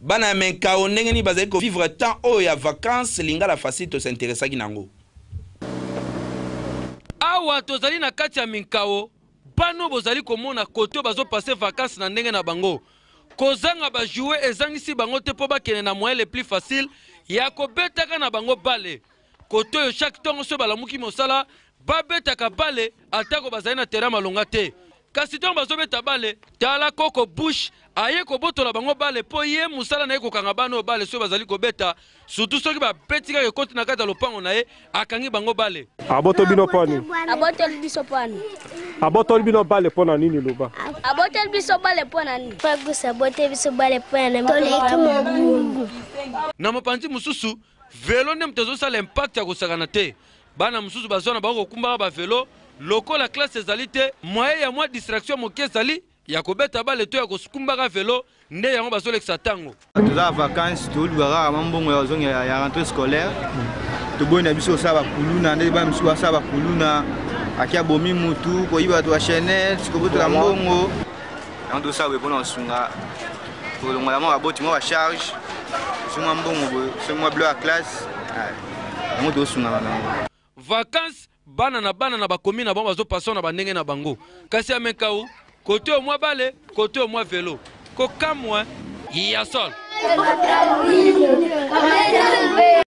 bana menkao ndenge ni bazali ko vivre temps o ya vacances lingala facile to s'intéresser ki nango awa tozali na kati ya minkao bano bozali komona koto bazo passer vacances na ndenge na bango kozanga ba jouer ezangisi bango te po bakene na moyen le plus facile ya kobetaka na bango bale koto yo chaque tongo so balamuki mosala babetaka bale atako bazali na terrain malonga te kasi tongo bazobeta bale tala koko bush aye kobotola bango bale po ye musala na ye kokanga bano bale so bazali kobeta surtout soki babetika ke koti na kati ya lopango na ye akangi bango bale aboto bino poni abotoli biso poni abotoli bino bale pona nini loba abotoli biso bale pona nini pagusa abotoli biso bale pona nini na mopanzi mususu velo ne mtezo sala impact ya kosakana te bana mususu bazona bango kumbaka ba velo lokola classe ezali te moyen ya mwa distraction moke ezali ya kobeta bale to ya kokumbaka velo nde yango bazolekisa tango toza vacances tolukaka mambongo ya ozongi ya rentrée scolaire toboyi na biso osala bakuluna nde bana misusu basala bakuluna akia bomi mutu koyiba to Chanel sikobotola mbongo yango tosala boye mpona kosunga kolongola mwa baboti mwa bacharge somwa mbongo boye somwa bilo ya classe yango tosungaka nango vacances bana na bakomi na bango bazopasa na bandenge na bango kasi ya menkau kote au mwa bale kote au mwa velo kokamwa ya sol